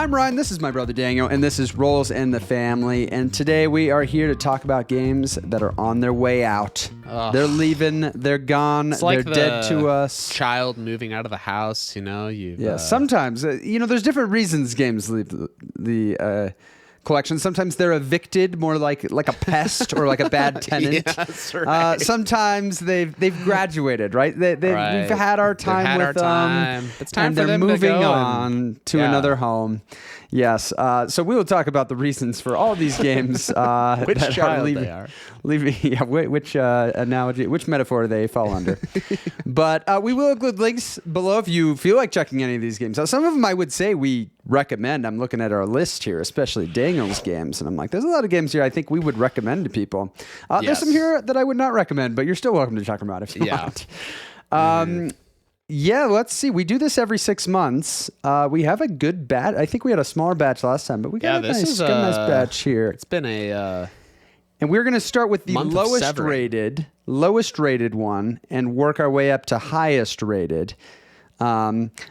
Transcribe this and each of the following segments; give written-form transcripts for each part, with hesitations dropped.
I'm Ryan, this is my brother Daniel, and this is Rolls in the Family. And today we are here to talk about games that are on their way out. They're leaving, they're gone, It's like they're dead to us. Child moving out of the house, you know. Sometimes, there's different reasons games leave the collection. Sometimes they're evicted, more like a pest or like a bad tenant. Yeah, that's right. Sometimes they've graduated, right? Right. We've had our time with them. It's time and for they're them to moving go on to another home. Yes. So we will talk about the reasons for all these games. Which that child leaving, they are. Which analogy, which metaphor they fall under. But we will include links below if you feel like checking any of these games out. Some of them I would say we recommend. I'm looking at our list here, especially Daniel's games, and I'm like, there's a lot of games here I think we would recommend to people. There's some here that I would not recommend, but you're still welcome to check them out if you want. Yeah, let's see. We do this every 6 months. We have a good batch. I think we had a smaller batch last time, but we got a nice batch here. It's been a... and we're going to start with the lowest rated one and work our way up to highest rated.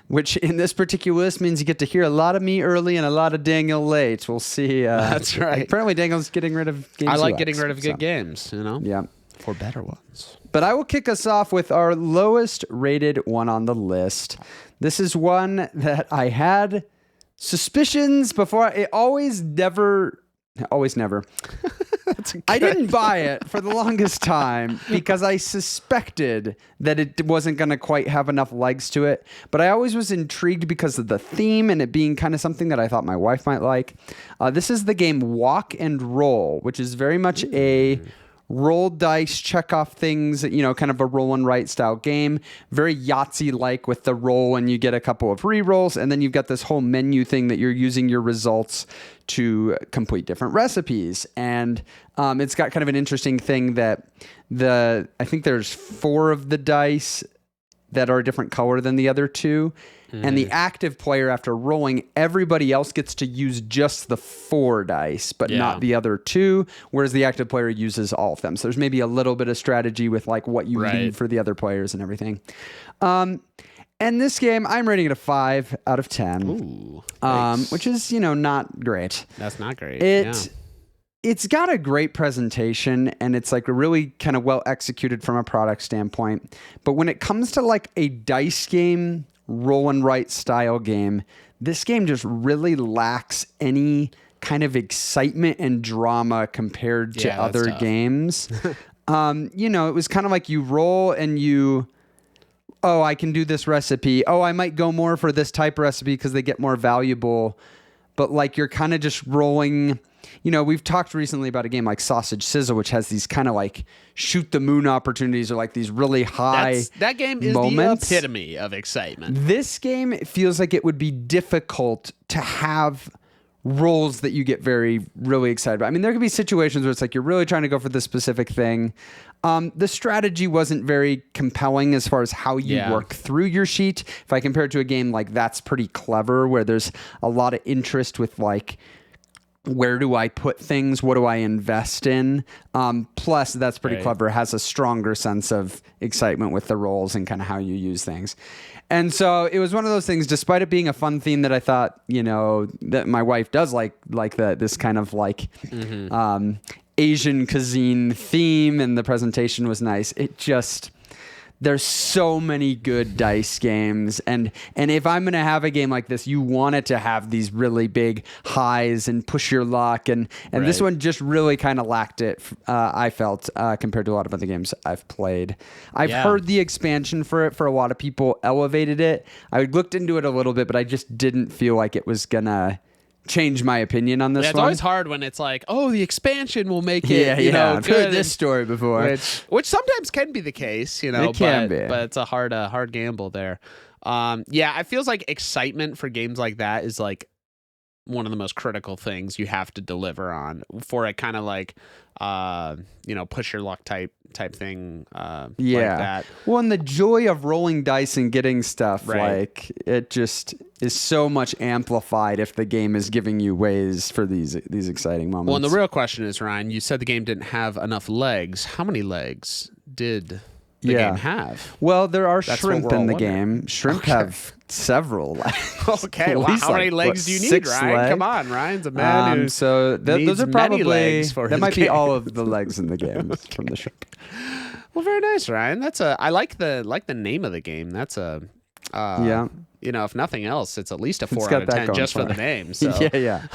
Which in this particular list means you get to hear a lot of me early and a lot of Daniel late. We'll see. That's right. Apparently Daniel's getting rid of games. I like getting rid of good games, you know? Yeah. For better ones. But I will kick us off with our lowest rated one on the list. This is one that I had suspicions before. Always never. I didn't buy it for the longest time because I suspected that it wasn't going to quite have enough legs to it. But I always was intrigued because of the theme and it being kind of something that I thought my wife might like. This is the game Wok Roll, which is very much a roll dice, check off things, kind of a roll and write style game. Very Yahtzee-like with the roll, and you get a couple of re-rolls, and then you've got this whole menu thing that you're using your results to complete different recipes. And it's got kind of an interesting thing that I think there's 4 of the dice that are a different color than the other 2. And the active player, after rolling, everybody else gets to use just the 4 dice, but not the other 2, whereas the active player uses all of them. So there's maybe a little bit of strategy with like what you leave for the other players and everything. And this game, I'm rating it a 5 out of 10. Ooh, which is, not great. That's not great. It's got a great presentation, and it's like really kind of well executed from a product standpoint. But when it comes to like a dice game, roll and write style game, this game just really lacks any kind of excitement and drama compared to other games. It was kind of like you roll and I can do this recipe. I might go more for this type of recipe because they get more valuable. But like you're kind of just rolling. We've talked recently about a game like Sausage Sizzle, which has these kind of like shoot the moon opportunities or like these really high that game is moments. The epitome of excitement. This game feels like it would be difficult to have rolls that you get really excited about. I mean, there could be situations where it's like you're really trying to go for this specific thing. The strategy wasn't very compelling as far as how you work through your sheet. If I compare it to a game like That's Pretty Clever, where there's a lot of interest with like, where do I put things? What do I invest in? Plus, That's Pretty Clever has a stronger sense of excitement with the rolls and kind of how you use things. And so it was one of those things, despite it being a fun theme that I thought, that my wife does like this kind of like Asian cuisine theme, and the presentation was nice. It just... There's so many good dice games, and if I'm going to have a game like this, you want it to have these really big highs and push your luck, and this one just really kind of lacked it, I felt, compared to a lot of other games I've played. I've heard the expansion for it for a lot of people elevated it. I looked into it a little bit, but I just didn't feel like it was going to change my opinion on this one. It's always hard when it's like, the expansion will make it, I've good. heard this story before. Which sometimes can be the case, It can be. But it's a hard gamble there. It feels like excitement for games like that is like one of the most critical things you have to deliver on for a kind of like, push your luck type thing. Like that. Well, and the joy of rolling dice and getting stuff, like it just is so much amplified if the game is giving you ways for these exciting moments. Well, and the real question is, Ryan, you said the game didn't have enough legs. How many legs did the game have? Well, there are That's shrimp what we're in the all wondering. game. Shrimp have several legs. Okay, At well, least how many like, legs what, do you need, 6 Ryan? legs? Come on, Ryan's a man who So those needs are many probably legs for that his might be all games. of the legs in the game from the shrimp. Well, very nice, Ryan. I like the name of the game. That's a Yeah. You know, if nothing else, it's at least a 4 got out of that 10 going just for for the it. name. So Yeah.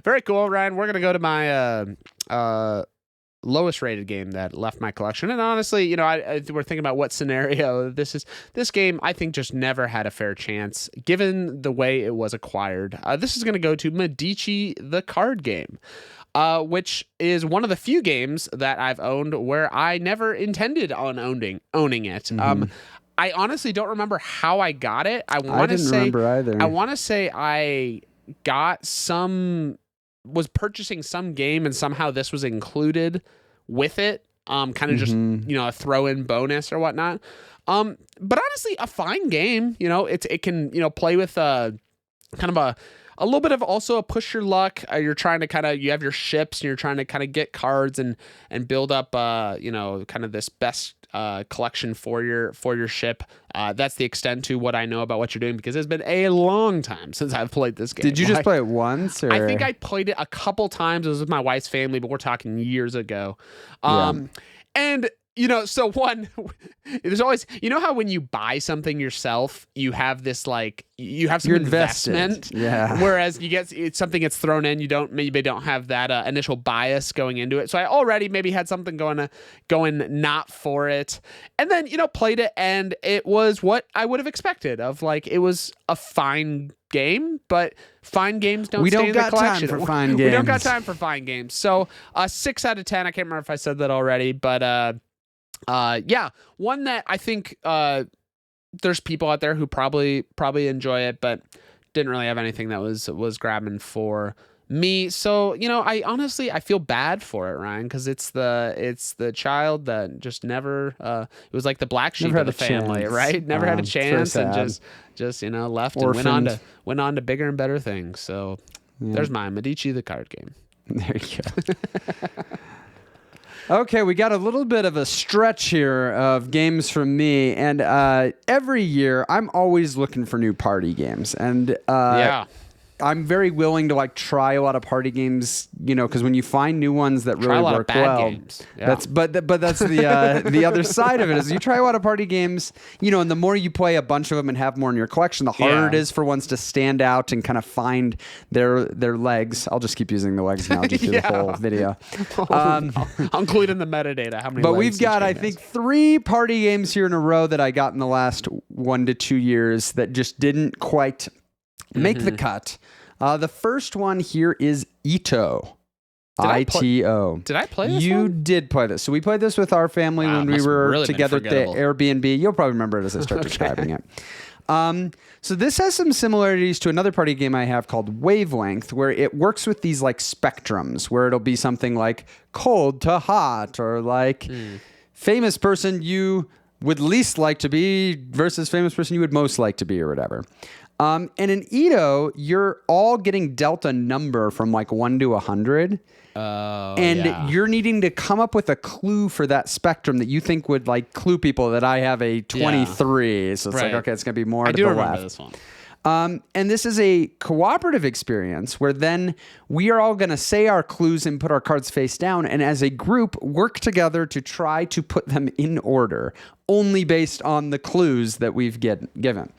very cool, Ryan. We're gonna go to my lowest rated game that left my collection. And honestly, you know, we're thinking about what scenario this is. This game, I think, just never had a fair chance given the way it was acquired. This is going to go to Medici, the card game, which is one of the few games that I've owned where I never intended on owning it. Mm-hmm. I honestly don't remember how I got it. I didn't remember either. I want to say I was purchasing some game and somehow this was included with it. Kind of just, you know, a throw-in bonus or whatnot. But honestly, a fine game. You know, it can, you know, play with kind of a little bit of also a push your luck. You're trying to you have your ships and you're trying to kind of get cards and build up, you know, kind of this best collection for your ship. That's the extent to what I know about what you're doing because it's been a long time since I've played this game. Did you just play it once? Or? I think I played it a couple times. It was with my wife's family, but we're talking years ago. And you know, so one, there's always, you know how when you buy something yourself, you have this like, you have some investment. Yeah. Whereas it's something gets thrown in, maybe don't have that initial bias going into it. So I already maybe had something going not for it. And then, you know, played it and it was what I would have expected of like, it was a fine game, but fine games don't stay in the collection. Time for fine games. We don't got time for fine games. So 6 out of 10. I can't remember if I said that already, but yeah, one that I think there's people out there who probably enjoy it, but didn't really have anything that was grabbing for me. So, you know, I feel bad for it, Ryan, because it's the child that just never it was like the black sheep of the family, right? Never had a chance and just you know left Orphaned. and went on to bigger and better things. So there's mine, Medici the card game. There you go. Okay, we got a little bit of a stretch here of games from me, and every year I'm always looking for new party games, and I'm very willing to like try a lot of party games, you know, because when you find new ones that really work well, games. Yeah. that's the other side of it is you try a lot of party games, you know, and the more you play a bunch of them and have more in your collection, the harder it is for ones to stand out and kind of find their legs. I'll just keep using the legs analogy through the whole video. I'll include in the metadata how many. But legs we've got, I each game think, has. 3 party games here in a row that I got in the last 1 to 2 years that just didn't quite make the cut. The first one here is Ito. ITO. Did I play this You one? did play this. So we played this with our family when we must have were really been together at the forgettable. Airbnb. You'll probably remember it as I start describing it. So this has some similarities to another party game I have called Wavelength, where it works with these like spectrums, where it'll be something like cold to hot, or like famous person you would least like to be versus famous person you would most like to be, or whatever. And in Ito, you're all getting dealt a number from like 1 to 100. And you're needing to come up with a clue for that spectrum that you think would like clue people that I have a 23. So it's like, okay, it's going to be more to the left. I do remember this one. And this is a cooperative experience where then we are all going to say our clues and put our cards face down, and as a group work together to try to put them in order, only based on the clues that we've given.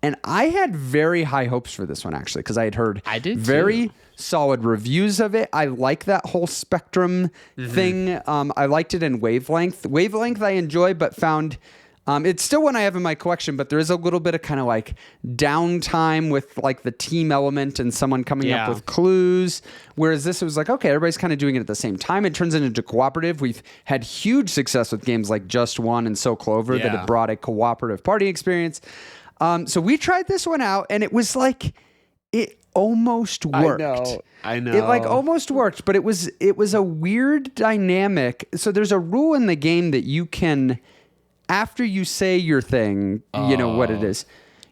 And I had very high hopes for this one, actually, because I had heard very solid reviews of it. I like that whole spectrum thing. I liked it in Wavelength. Wavelength I enjoy, but found... it's still one I have in my collection, but there is a little bit of kind of like downtime with like the team element and someone coming up with clues. Whereas this was like, okay, everybody's kind of doing it at the same time. It turns into cooperative. We've had huge success with games like Just One and So Clover that have brought a cooperative party experience. So we tried this one out, and it was like, it almost worked. I know. It like almost worked, but it was a weird dynamic. So there's a rule in the game that you can... After you say your thing, you know what it is,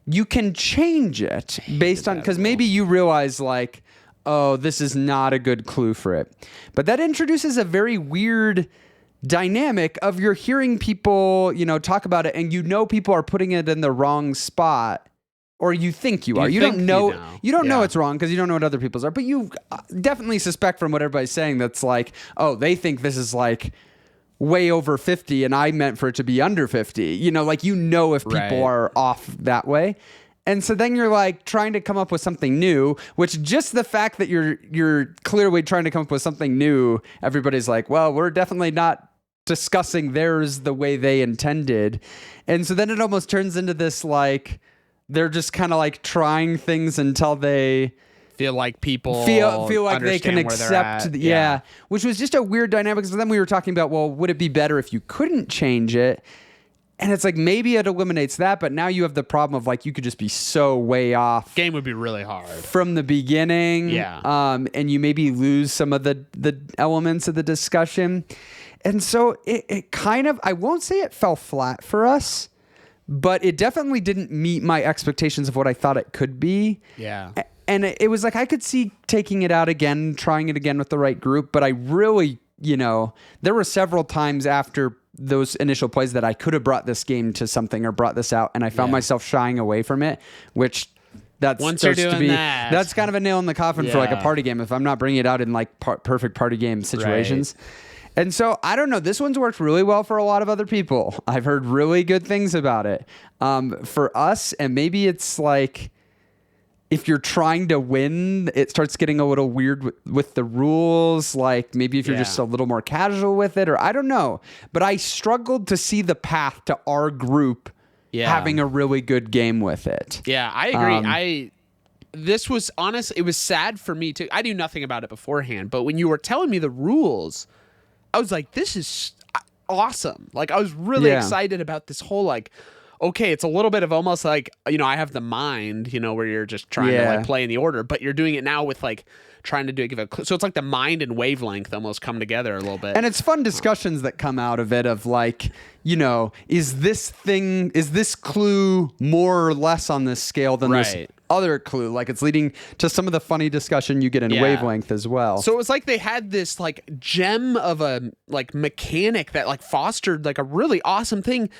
you can change it based on, because maybe you realize like, oh, this is not a good clue for it. But that introduces a very weird dynamic of you're hearing people, talk about it, and people are putting it in the wrong spot, or you think you are. You don't know. You don't know it's wrong because you don't know what other people's are, but you definitely suspect from what everybody's saying that's like, oh, they think this is like way over 50 and I meant for it to be under 50. If people are off that way. And so then you're like trying to come up with something new, which just the fact that you're clearly trying to come up with something new, everybody's like, well, we're definitely not discussing theirs the way they intended. And so then it almost turns into this, like, they're just kind of like trying things until they feel like people feel like they can accept. Which was just a weird dynamic. So then we were talking about, well, would it be better if you couldn't change it? And it's like, maybe it eliminates that, but now you have the problem of like, you could just be so way off. Game would be really hard from the beginning. Yeah. And you maybe lose some of the elements of the discussion. And so it kind of, I won't say it fell flat for us, but it definitely didn't meet my expectations of what I thought it could be. Yeah. And it was like, I could see taking it out again, trying it again with the right group, but I really, there were several times after those initial plays that I could have brought this game to something or brought this out, and I found myself shying away from it, which that's that's kind of a nail in the coffin for like a party game if I'm not bringing it out in like perfect party game situations. Right. And so I don't know, this one's worked really well for a lot of other people. I've heard really good things about it. For us, and maybe it's like, if you're trying to win, it starts getting a little weird with the rules. Like maybe if you're just a little more casual with it, or I don't know. But I struggled to see the path to our group having a really good game with it. Yeah, I agree. This was honest. It was sad for me too. I knew nothing about it beforehand, but when you were telling me the rules, I was like, this is awesome. Like I was really excited about this whole like, okay, it's a little bit of almost like, I have the mind, where you're just trying to like play in the order, but you're doing it now with like trying to so it's like the mind and wavelength almost come together a little bit. And it's fun discussions that come out of it of like, is this clue more or less on this scale than this other clue? Like it's leading to some of the funny discussion you get in wavelength as well. So it was like they had this like gem of a like mechanic that like fostered like a really awesome thing,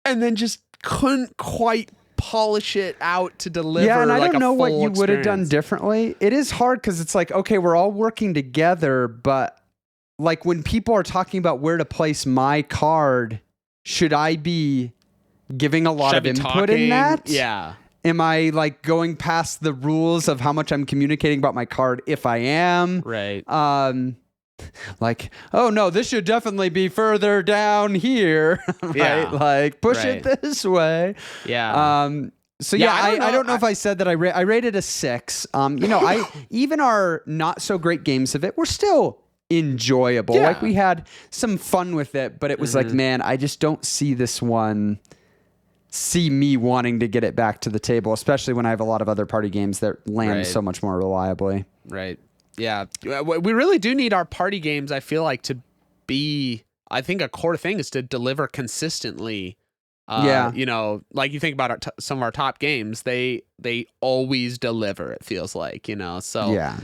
and then just couldn't quite polish it out to deliver. Yeah, and I don't know what you would have done differently. It is hard because it's like, okay, we're all working together, but like when people are talking about where to place my card, should I be giving a lot of input in that? Yeah. Am I like going past the rules of how much I'm communicating about my card if I am? Right. Like, oh no, this should definitely be further down here, right? Yeah. Like push it this way. Yeah. So I don't know if I said that I rated a 6. Even our not so great games of it were still enjoyable. Yeah. Like we had some fun with it, but it was like, man, I just don't see me wanting to get it back to the table, especially when I have a lot of other party games that land so much more reliably. Right. Yeah, we really do need our party games, I feel like, to be, I think a core thing is to deliver consistently. Like you think about some of our top games, they always deliver, it feels like, so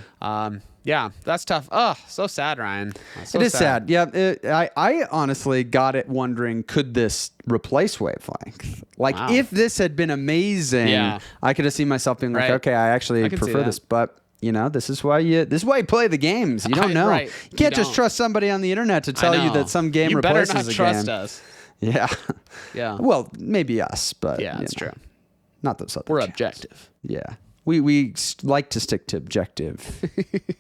that's tough. Oh, so sad, Ryan. So it is sad. Yeah, I honestly got it wondering, could this replace wavelength? Like if this had been amazing, I could have seen myself being like, okay, I actually prefer this, but this is why you play the games. You don't know. You can't just trust somebody on the internet to tell you that some game replaces a game. You better not trust us. Yeah. Yeah. Well, maybe us, but that's true. Not those other. We're channels. objective. Yeah. We like to stick to objective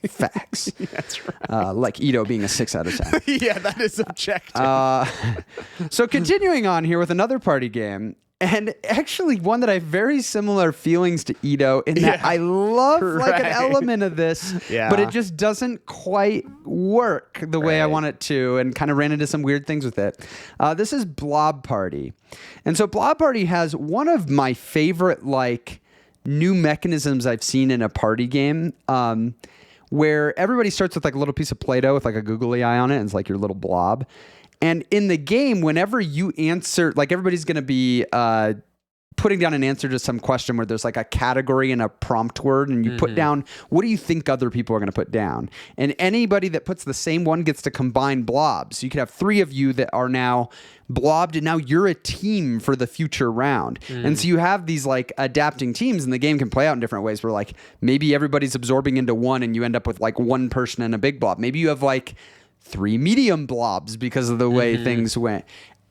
facts. That's right. Like Ito being a 6 out of 10. Yeah, that is objective. So continuing on here with another party game. And actually one that I have very similar feelings to Ito in that I love like an element of this, but it just doesn't quite work the way I want it to, and kind of ran into some weird things with it. This is Blob Party. And so Blob Party has one of my favorite like new mechanisms I've seen in a party game, where everybody starts with like a little piece of Play-Doh with like a googly eye on it, and it's like your little blob. And in the game, whenever you answer, like everybody's going to be putting down an answer to some question where there's like a category and a prompt word, and you put down, what do you think other people are going to put down? And anybody that puts the same one gets to combine blobs. So you could have 3 of you that are now blobbed, and now you're a team for the future round. And so you have these like adapting teams, and the game can play out in different ways where like maybe everybody's absorbing into one and you end up with like one person and a big blob. Maybe you have like 3 medium blobs because of the way things went.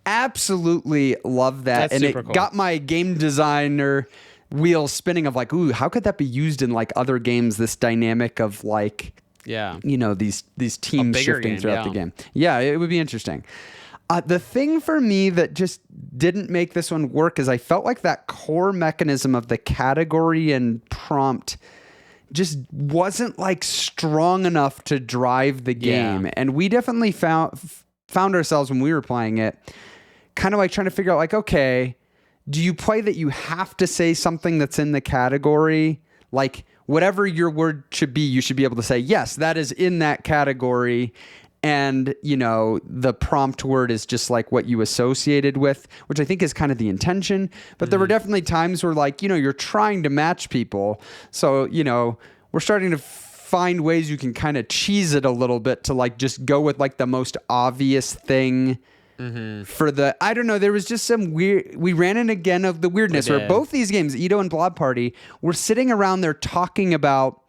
Absolutely love that. That's and super it cool. got my game designer wheel spinning of like, ooh, how could that be used in like other games? This dynamic of like, these teams bigger shifting game, throughout the game. Yeah, it would be interesting. The thing for me that just didn't make this one work is I felt like that core mechanism of the category and prompt just wasn't like strong enough to drive the game. Yeah. And we definitely found ourselves when we were playing it kind of like trying to figure out like, okay, do you play that you have to say something that's in the category? Like whatever your word should be, you should be able to say, yes, that is in that category. And, the prompt word is just like what you associated with, which I think is kind of the intention. But there were definitely times where like, you're trying to match people. So, we're starting to find ways you can kind of cheese it a little bit to like just go with like the most obvious thing for the, I don't know, there was just some weird, we ran in again of the weirdness where both these games, Edo and Blob Party, were sitting around there talking about,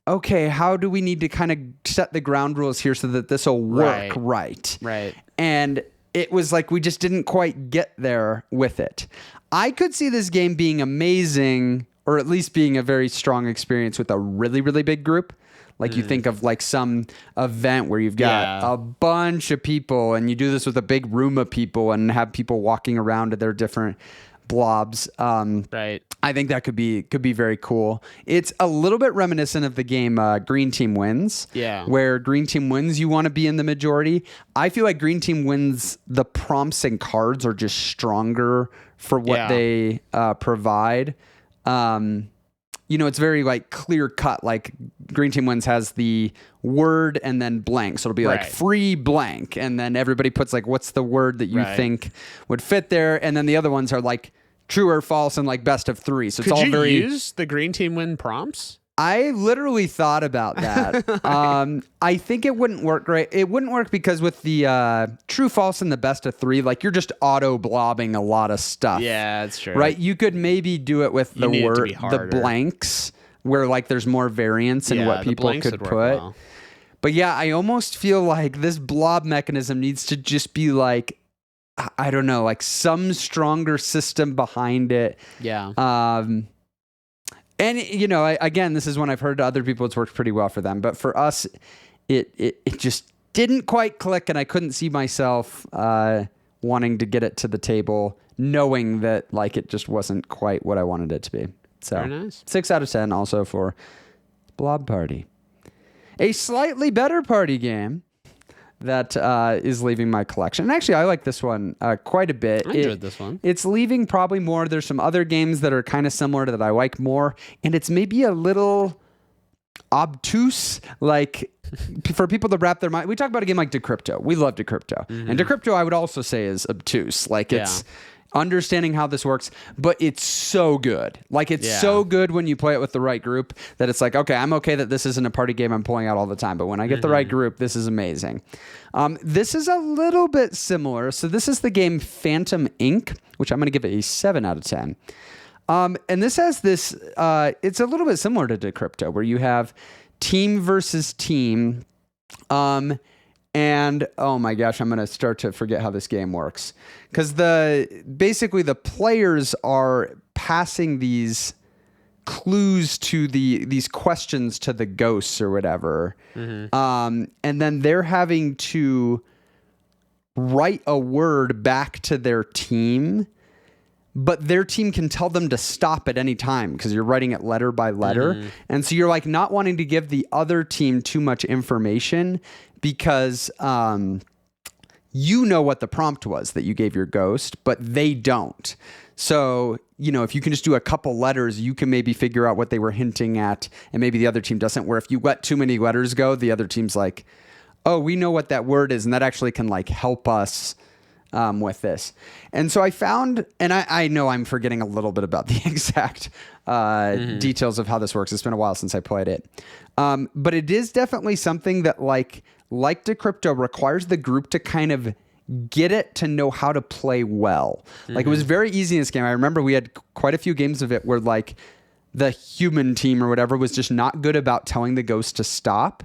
okay, how do we need to kind of set the ground rules here so that this will work right? Right. And it was like we just didn't quite get there with it. I could see this game being amazing, or at least being a very strong experience with a really, really big group. Like you think of like some event where you've got a bunch of people and you do this with a big room of people and have people walking around to their different blobs. Right. I think that could be very cool. It's a little bit reminiscent of the game Green Team Wins. Yeah. Where Green Team Wins, you want to be in the majority. I feel like Green Team Wins, the prompts and cards are just stronger for what they provide. It's very like clear cut. Like Green Team Wins has the word and then blank. So it'll be like free blank. And then everybody puts like, what's the word that you think would fit there? And then the other ones are like true or false and like best of 3. So it's all very. Could you use the Green Team Win prompts? I literally thought about that. I think it wouldn't work great. It wouldn't work because with the true, false, and the best of 3, like you're just auto blobbing a lot of stuff. Yeah, that's true. Right? You could maybe do it with the word, the blanks, where like there's more variance in what people could put. Well. But yeah, I almost feel like this blob mechanism needs to just be like, I don't know, like some stronger system behind it. Yeah. And, again, this is one I've heard to other people, it's worked pretty well for them. But for us, it just didn't quite click, and I couldn't see myself wanting to get it to the table, knowing that, like, it just wasn't quite what I wanted it to be. So, very nice. 6 out of 10 also for Blob Party. A slightly better party game that is leaving my collection. And actually, I like this one quite a bit. I enjoyed this one. It's leaving probably more. There's some other games that are kind of similar to that I like more. And it's maybe a little obtuse, like for people to wrap their mind. We talk about a game like Decrypto. We love Decrypto. And Decrypto, I would also say, is obtuse. Like it's understanding how this works, but it's so good. Like it's so good when you play it with the right group that it's like, okay, I'm okay that this isn't a party game I'm pulling out all the time, but when I get the right group, this is amazing. This is a little bit similar. So this is the game Phantom Inc., which I'm going to give it a 7 out of 10. And this has this, it's a little bit similar to Decrypto, where you have team versus team. And oh my gosh, I'm going to start to forget how this game works. Because basically the players are passing these clues to these questions to the ghosts or whatever. And then they're having to write a word back to their team, but their team can tell them to stop at any time because you're writing it letter by letter. And so you're like not wanting to give the other team too much information because you know what the prompt was that you gave your ghost, but they don't. So, if you can just do a couple letters, you can maybe figure out what they were hinting at, and maybe the other team doesn't, where if you let too many letters go, the other team's like, oh, we know what that word is, and that actually can like help us with this. And so I found, and I know I'm forgetting a little bit about the exact details of how this works. It's been a while since I played it. But it is definitely something that like Decrypto requires the group to kind of get it to know how to play well. Like it was very easy in this game. I remember we had quite a few games of it where like the human team or whatever was just not good about telling the ghost to stop.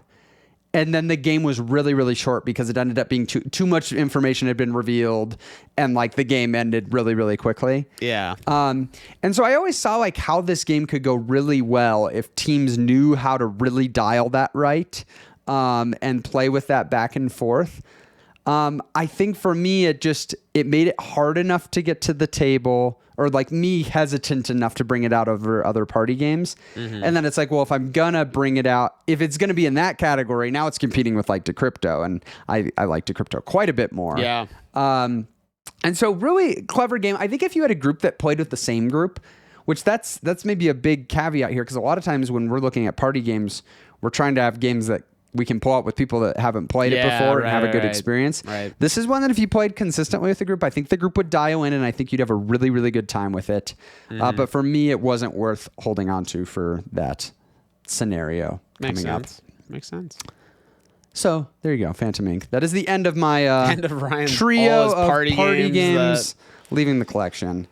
And then the game was really, really short because it ended up being too much information had been revealed, and like the game ended really, really quickly. Yeah. And so I always saw like how this game could go really well if teams knew how to really dial that right, and play with that back and forth. I think for me, it made it hard enough to get to the table, or like me hesitant enough to bring it out over other party games. And then it's like, well, if I'm gonna bring it out, if it's gonna be in that category, now it's competing with like Decrypto, and I like Decrypto quite a bit more. Yeah. And so really clever game. I think if you had a group that played with the same group, which that's maybe a big caveat here, because a lot of times when we're looking at party games, we're trying to have games that we can pull out with people that haven't played it before and have a good experience. Right. This is one that if you played consistently with the group, I think the group would dial in, and I think you'd have a really, really good time with it. But for me, it wasn't worth holding on to for that scenario Makes coming sense. Makes sense. up. So there you go, Phantom Inc. That is the end of my End of Ryan's trio all his of party games leaving the collection.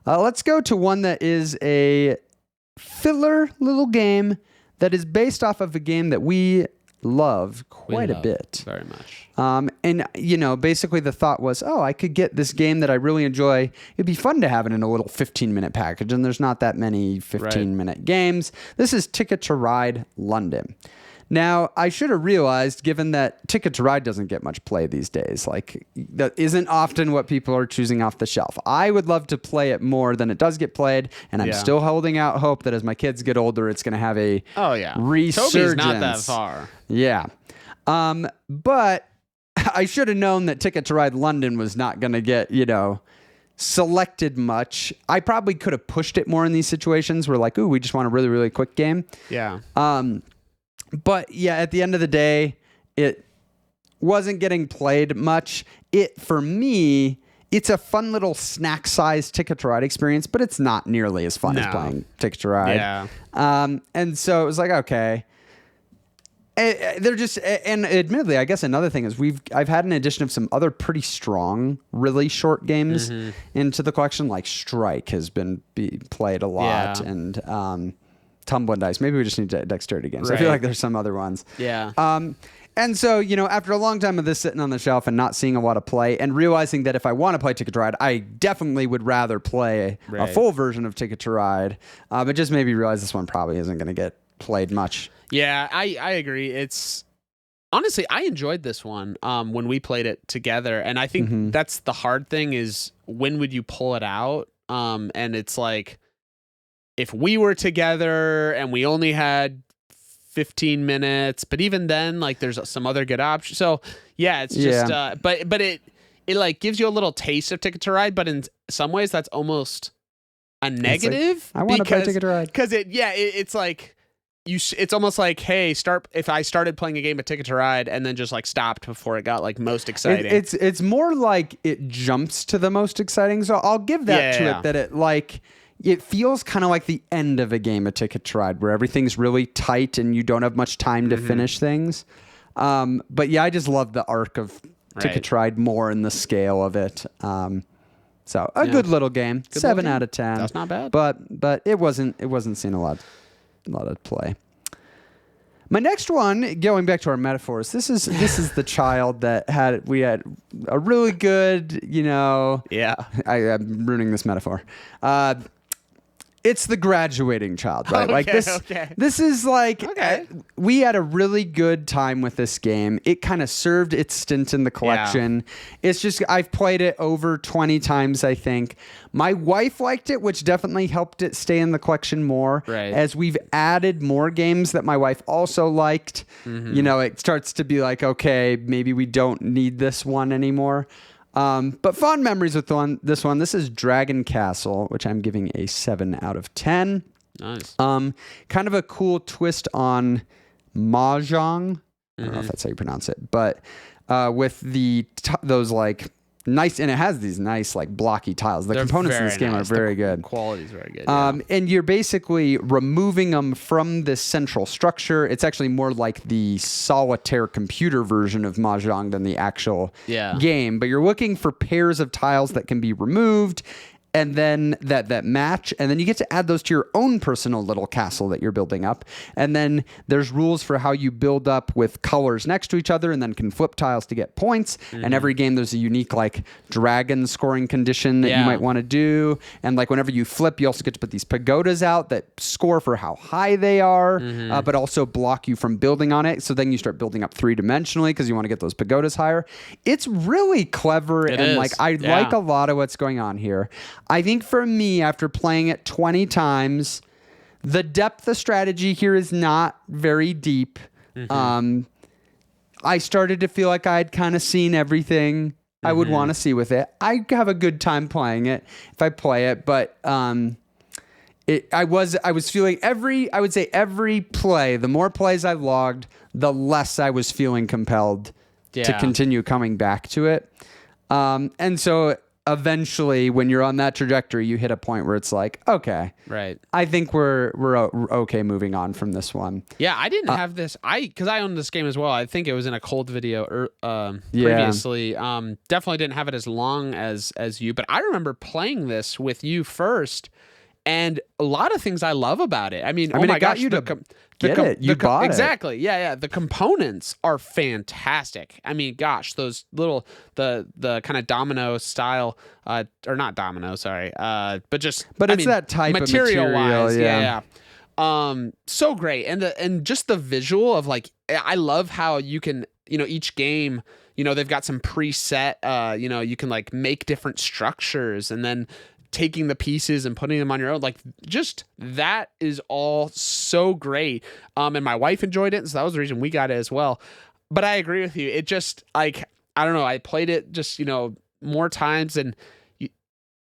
Let's go to one that is a filler little game that is based off of a game that we love quite a bit. Very much. And, you know, basically the thought was, I could get this game that I really enjoy. It'd be fun to have it in a little 15-minute package, and there's not that many 15-minute games. This is Ticket to Ride London. Now, I should have realized, given that Ticket to Ride doesn't get much play these days, like that isn't often what people are choosing off the shelf. I would love to play it more than it does get played, and I'm still holding out hope that as my kids get older, it's going to have a resurgence. Toby's not that far. Yeah. But I should have known that Ticket to Ride London was not going to get, selected much. I probably could have pushed it more in these situations where like, we just want a really, really quick game. Yeah. But yeah, at the end of the day, it wasn't getting played much. For me, it's a fun little snack-sized Ticket to Ride experience, but it's not nearly as fun as playing Ticket to Ride. Yeah. And so it was like, okay. They're just, and admittedly, I guess another thing is I've had an addition of some other pretty strong, really short games into the collection. Like Strike has been played a lot, and Tumble and Dice. Maybe we just need dexterity games. I feel like there's some other ones. Yeah. And so, after a long time of this sitting on the shelf and not seeing a lot of play, and realizing that if I want to play Ticket to Ride, I definitely would rather play a full version of Ticket to Ride. But just maybe realize this one probably isn't going to get played much. Yeah, I agree. It's honestly, I enjoyed this one when we played it together, and I think that's the hard thing is when would you pull it out? And it's like if we were together and we only had 15 minutes, but even then, like there's some other good options. So yeah, it's just but it like gives you a little taste of Ticket to Ride, but in some ways that's almost a negative. Like, I want to play Ticket to Ride because it's like. It's almost like, hey, if I started playing a game of Ticket to Ride and then just like stopped before it got like most exciting. It's more like it jumps to the most exciting. So I'll give that to it, that it feels kind of like the end of a game of Ticket to Ride where everything's really tight and you don't have much time to finish things. But yeah, I just love the arc of Ticket to Ride more in the scale of it. So a good little game, 7 out of 10. That's not bad. But it wasn't seeing a lot of play. My next one, going back to our metaphors, this is the child that we had a really good, I'm ruining this metaphor. It's the graduating child, right? Okay, like this. Okay. This is like we had a really good time with this game. It kind of served its stint in the collection. Yeah. It's just I've played it over 20 times, I think. My wife liked it, which definitely helped it stay in the collection more. Right. As we've added more games that my wife also liked, it starts to be like, okay, maybe we don't need this one anymore. But fond memories with this one. This is Dragon Castle, which I'm giving a 7 out of 10. Nice. Kind of a cool twist on Mahjong. I don't know if that's how you pronounce it, but with those like nice, and it has these nice like blocky tiles. The They're components in this very game nice. are very good. Quality is very good. And you're basically removing them from this central structure. It's actually more like the solitaire computer version of Mahjong than the actual game. But you're looking for pairs of tiles that can be removed, and then that match, and then you get to add those to your own personal little castle that you're building up. And then there's rules for how you build up with colors next to each other, and then can flip tiles to get points. And every game there's a unique like dragon scoring condition that you might want to do. And like whenever you flip, you also get to put these pagodas out that score for how high they are, but also block you from building on it. So then you start building up 3-dimensionally because you want to get those pagodas higher. It's really clever, and like I like a lot of what's going on here. I think for me, after playing it 20 times, the depth of strategy here is not very deep. I started to feel like I'd kind of seen everything I would want to see with it. I have a good time playing it if I play it, but I was feeling I would say every play, the more plays I logged, the less I was feeling compelled to continue coming back to it. And so eventually, when you're on that trajectory, you hit a point where it's like, okay, right. I think we're okay moving on from this one. Yeah, I didn't have this. Because I owned this game as well. I think it was in a cold video previously. Definitely didn't have it as long as you, but I remember playing this with you first. And a lot of things I love about it. I mean, oh my gosh, you to get it. You bought it. Exactly. Yeah. The components are fantastic. I mean, gosh, those little the kind of domino style, or not domino, sorry, but it's that type of material wise, yeah. So great, and just the visual of like, I love how you can, each game, they've got some preset, you can like make different structures, and then taking the pieces and putting them on your own, like just that is all so great. And my wife enjoyed it, and so that was the reason we got it as well. But I agree with you. It just like, I don't know. I played it just, more times, and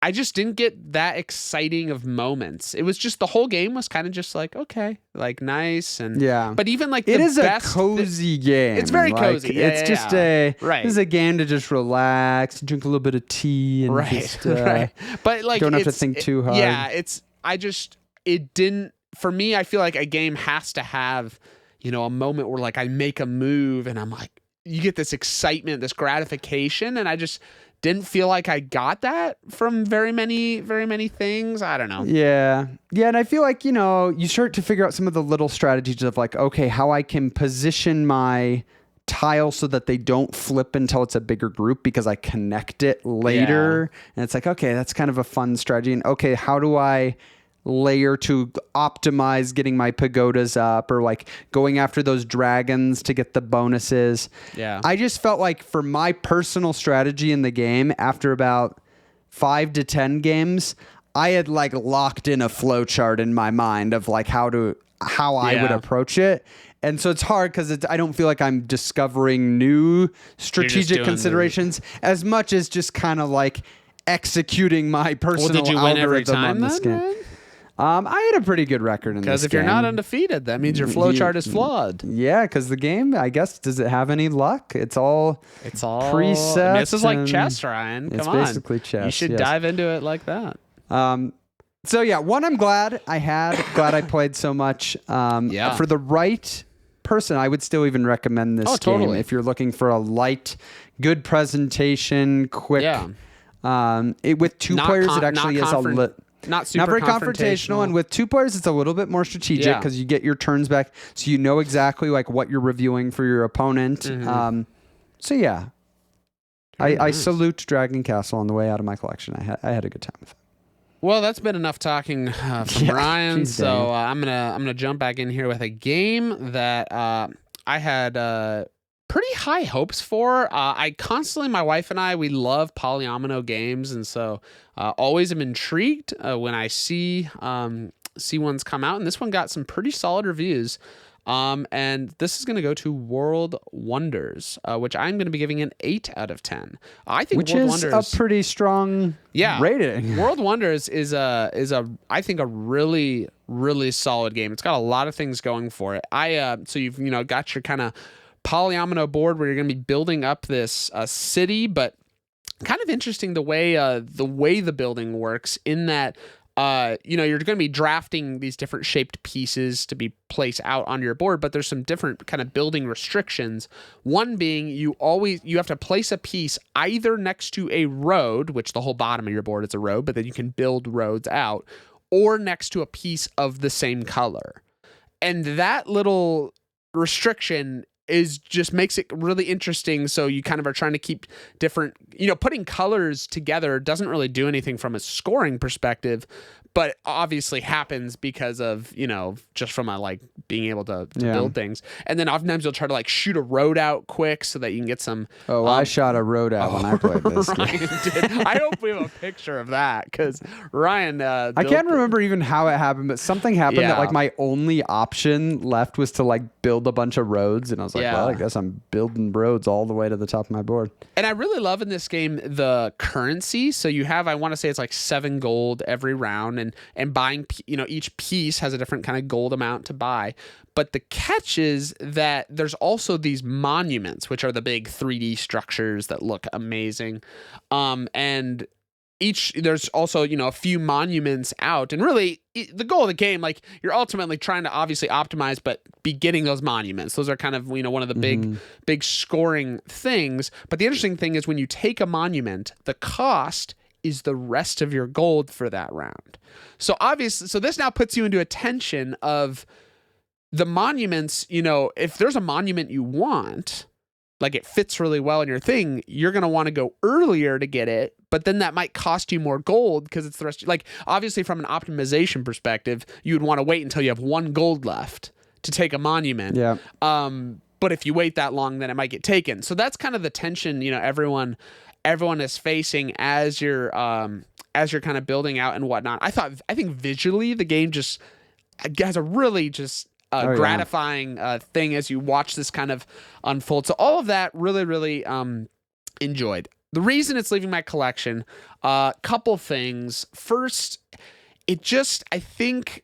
I just didn't get that exciting of moments. It was just, the whole game was kind of just like, okay, like nice. And but even like it is a cozy game. It's very cozy. It's just this is a game to just relax, drink a little bit of tea, and just but like don't have to think too hard. Yeah, it didn't, for me, I feel like a game has to have, a moment where like I make a move and I'm like, you get this excitement, this gratification, and I just didn't feel like I got that from very many things. I don't know. Yeah. And I feel like, you start to figure out some of the little strategies of like, okay, how I can position my tile so that they don't flip until it's a bigger group because I connect it later. And it's like, okay, that's kind of a fun strategy. And okay, how do I layer to optimize getting my pagodas up, or like going after those dragons to get the bonuses. I just felt like for my personal strategy in the game, after about 5 to 10 games, I had like locked in a flow chart in my mind of like how I would approach it. And so it's hard because I don't feel like I'm discovering new strategic considerations as much as just kind of like executing my personal did you win every algorithm time on this game. Man? I had a pretty good record in this game. Because if you're not undefeated, that means your flowchart is flawed. Yeah, because the game, I guess, does it have any luck? It's all preset. I mean, this is like chess, Ryan. Come on. It's basically chess. You should dive into it like that. So yeah, I'm glad I played so much. For the right person, I would still even recommend this game. Totally. If you're looking for a light, good presentation, quick. With two players, it actually is not very confrontational, and with 2 players it's a little bit more strategic because you get your turns back, so you know exactly like what you're reviewing for your opponent. I salute Dragon Castle on the way out of my collection. I had a good time with it. Well, that's been enough talking from Ryan, so I'm gonna jump back in here with a game that I had pretty high hopes for. My wife and I, we love polyomino games, and so always am intrigued when I see ones come out, and this one got some pretty solid reviews. And this is going to go to World Wonders, which I'm going to be giving an 8 out of 10. I think World Wonders is a pretty strong rating. World Wonders is I think a really, really solid game. It's got a lot of things going for it. So you've got your kind of polyomino board where you're going to be building up this city, but kind of interesting the way the building works in that you're going to be drafting these different shaped pieces to be placed out on your board, but there's some different kind of building restrictions. One being you have to place a piece either next to a road, which the whole bottom of your board is a road, but then you can build roads out, or next to a piece of the same color. And that little restriction just makes it really interesting. So you kind of are trying to keep different, putting colors together doesn't really do anything from a scoring perspective, but obviously happens because of, just from a being able to build things. And then oftentimes you'll try to shoot a road out quick so that you can get some. I shot a road out when I played this. Ryan did. I hope we have a picture of that because Ryan. I can't remember even how it happened, but something happened that my only option left was to build a bunch of roads, and I was like, well, I guess I'm building roads all the way to the top of my board. And I really love in this game the currency. So you have, I want to say it's 7 gold every round. And buying, each piece has a different kind of gold amount to buy. But the catch is that there's also these monuments, which are the big 3D structures that look amazing. And there's also, a few monuments out. And really, the goal of the game, you're ultimately trying to obviously optimize, but be getting those monuments. Those are kind of, one of the big scoring things. But the interesting thing is when you take a monument, the cost is the rest of your gold for that round. So obviously, this now puts you into a tension of the monuments, if there's a monument you want, it fits really well in your thing, you're going to want to go earlier to get it, but then that might cost you more gold because it's the rest. Obviously from an optimization perspective, you would want to wait until you have 1 gold left to take a monument. Yeah. But if you wait that long, then it might get taken. So that's kind of the tension, everyone is facing as you're kind of building out and whatnot. I think visually the game just has a really just gratifying thing as you watch this kind of unfold. So all of that really, really enjoyed. The reason it's leaving my collection, couple things. First, it just, I think,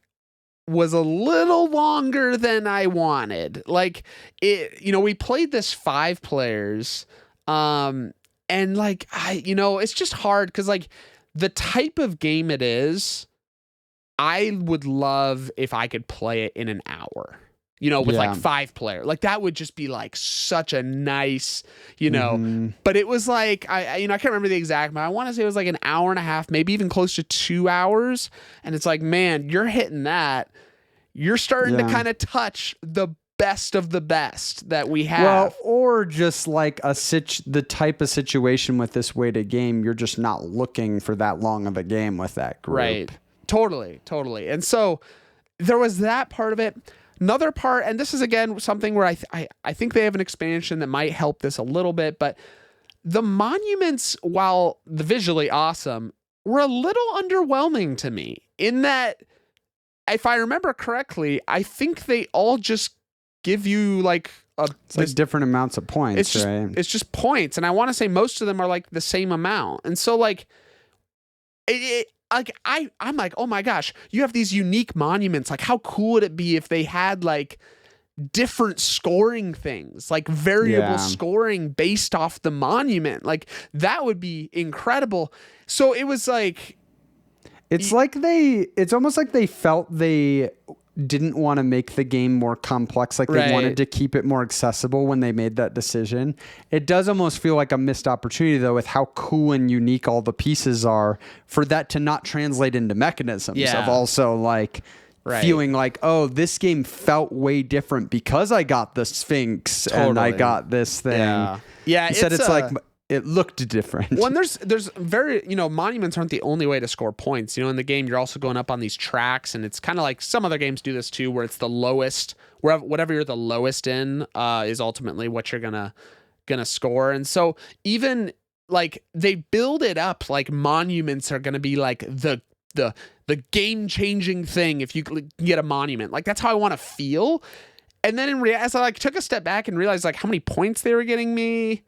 was a little longer than I wanted. We played this 5 players, and it's just hard because the type of game it is, I would love if I could play it in an hour, with 5 players. That would just be such a nice, but it was I can't remember the exact amount. I want to say it was an hour and a half, maybe even close to 2 hours. And it's man, you're hitting that. You're starting to kind of touch the best of the best that we have. Well, or just the type of situation with this weighted game, you're just not looking for that long of a game with that group. Right. Totally. And so there was that part of it. Another part, and this is again something where I think they have an expansion that might help this a little bit, but the monuments, while the visually awesome, were a little underwhelming to me in that, if I remember correctly, I think they all just give you different amounts of points, right? It's just points, and I want to say most of them are the same amount, and so I'm like, oh my gosh, you have these unique monuments. How cool would it be if they had different scoring things, variable scoring based off the monument? That would be incredible. So it was it's it's almost like they felt they didn't want to make the game more complex. They wanted to keep it more accessible when they made that decision. It does almost feel like a missed opportunity though, with how cool and unique all the pieces are, for that to not translate into mechanisms of also feeling oh, this game felt way different because I got the Sphinx and I got this thing. Yeah. Instead it's it looked different. Well, and there's very, monuments aren't the only way to score points. In the game, you're also going up on these tracks, and it's kind of some other games do this too, where it's the lowest, whatever you're the lowest in, is ultimately what you're gonna score. And so even they build it up monuments are gonna be the game-changing thing if you get a monument. That's how I want to feel. And then as I took a step back and realized how many points they were getting me,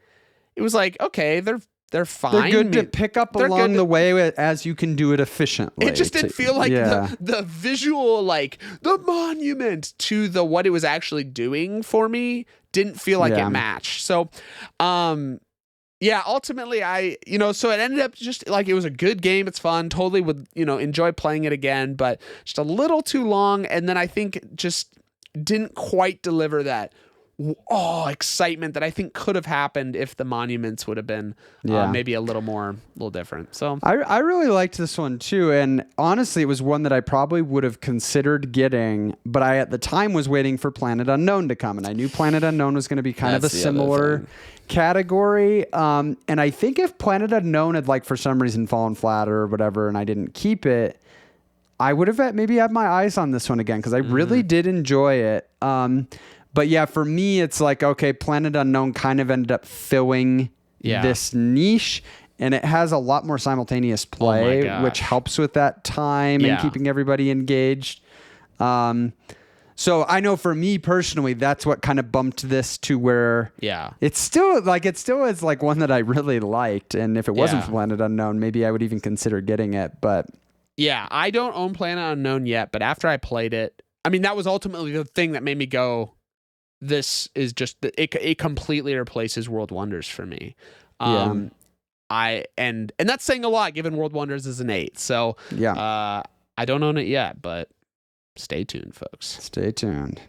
it was okay, they're fine. They're good to pick up along the way as you can do it efficiently. It just didn't feel the visual, the monument to what it was actually doing for me didn't feel like it matched. So, yeah, ultimately so it ended up just like, it was a good game. It's fun. Totally would, enjoy playing it again, but just a little too long. And then I think just didn't quite deliver that excitement that I think could have happened if the monuments would have been maybe a little different. So I really liked this one too, and honestly, it was one that I probably would have considered getting, but I at the time was waiting for Planet Unknown to come, and I knew Planet Unknown was going to be kind of a similar category. And I think if Planet Unknown had for some reason fallen flat or whatever, and I didn't keep it, I would have maybe had my eyes on this one again because I really did enjoy it. But yeah, for me, it's okay, Planet Unknown kind of ended up filling this niche, and it has a lot more simultaneous play, which helps with that time and keeping everybody engaged. So I know for me personally, that's what kind of bumped this to where it's still is one that I really liked. And if it wasn't for Planet Unknown, maybe I would even consider getting it. But yeah, I don't own Planet Unknown yet, but after I played it, I mean, that was ultimately the thing that made me go, this is just it completely replaces World Wonders for me. And that's saying a lot given World Wonders is an 8. So I don't own it yet, but stay tuned, folks. Stay tuned.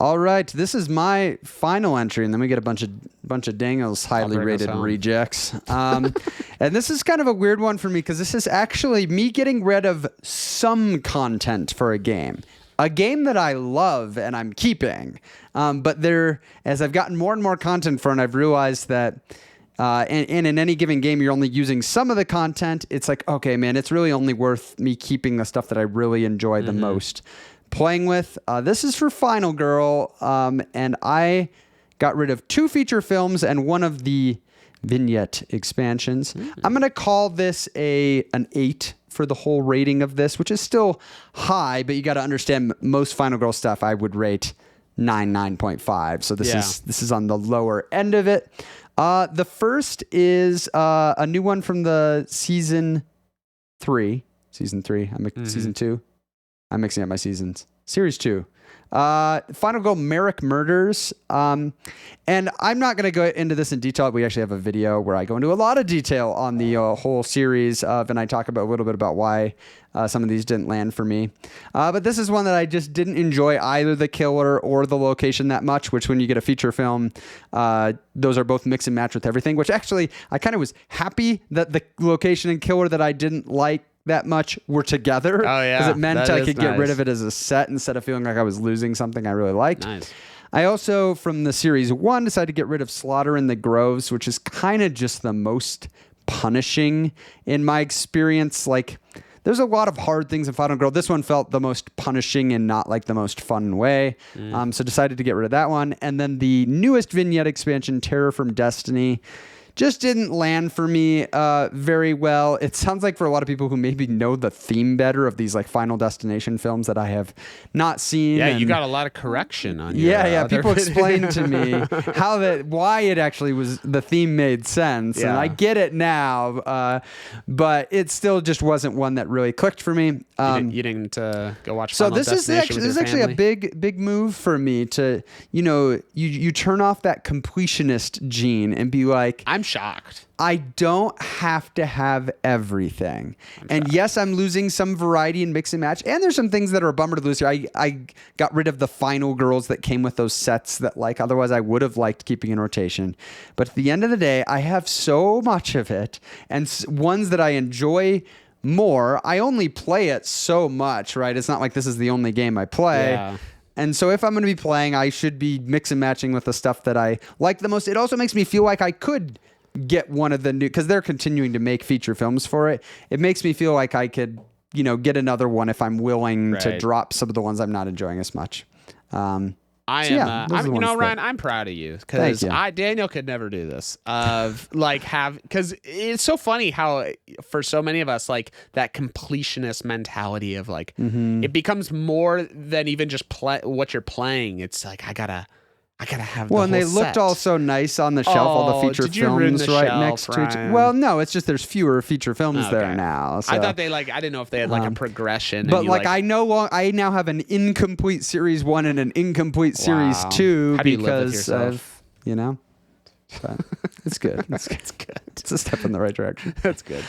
All right, this is my final entry, and then we get a bunch of Daniel's highly rated rejects. And this is kind of a weird one for me because this is actually me getting rid of some content for a game. A game that I love and I'm keeping. But as I've gotten more and more content for it, I've realized that and in any given game, you're only using some of the content. It's okay, man, it's really only worth me keeping the stuff that I really enjoy the most playing with. This is for Final Girl, and I got rid of 2 feature films and one of the vignette expansions. I'm going to call this an 8 for the whole rating of this, which is still high, but you got to understand most Final Girl stuff I would rate 9.5. So this is on the lower end of it. The first is a new one from the season 3. Season 2. I'm mixing up my seasons. Series 2. Final Girl Merrick Murders. And I'm not going to go into this in detail. We actually have a video where I go into a lot of detail on the whole series and I talk about a little bit about why some of these didn't land for me. But this is one that I just didn't enjoy either the killer or the location that much, which when you get a feature film, those are both mix and match with everything, which actually I kind of was happy that the location and killer that I didn't like that much were together. Oh yeah, because it meant I could get rid of it as a set instead of feeling like I was losing something I really liked. Nice. I also, from the series 1, decided to get rid of Slaughter in the Groves, which is kind of just the most punishing in my experience. There's a lot of hard things in Final Girl. This one felt the most punishing and not the most fun way. So decided to get rid of that one. And then the newest vignette expansion, Terror from Destiny, just didn't land for me very well. It sounds like for a lot of people who maybe know the theme better of these Final Destination films that I have not seen. Yeah, you got a lot of correction on your people explained to me why it actually was, the theme made sense. And I get it now, but it still just wasn't one that really clicked for me. You didn't go watch Final Destination with your family? This is actually a big move for me to, you turn off that completionist gene and be like, I'm shocked. I don't have to have everything. And yes, I'm losing some variety and mix and match. And there's some things that are a bummer to lose here. I got rid of the Final Girls that came with those sets that otherwise I would have liked keeping in rotation. But at the end of the day, I have so much of it and ones that I enjoy more. I only play it so much, right? It's not like this is the only game I play. Yeah. And so if I'm going to be playing, I should be mix and matching with the stuff that I like the most. It also makes me feel like I could get one of the new, because they're continuing to make feature films for it. It makes me feel like I could, get another one if I'm willing to drop some of the ones I'm not enjoying as much. Ryan, I'm proud of you because Daniel could never do this. Because it's so funny how for so many of us, that completionist mentality of it becomes more than even just what you're playing. It's I gotta have. Well, the and they whole looked set. all so nice on the shelf, all the feature did you ruin films the right shelf, next to each. Ryan? Well, no, it's just there's fewer feature films there now. So. I thought they I didn't know if they had a progression. But I know I now have an incomplete series 1 and an incomplete series 2 How do you live with because yourself? of But it's good. It's good. It's good. It's a step in the right direction. That's good.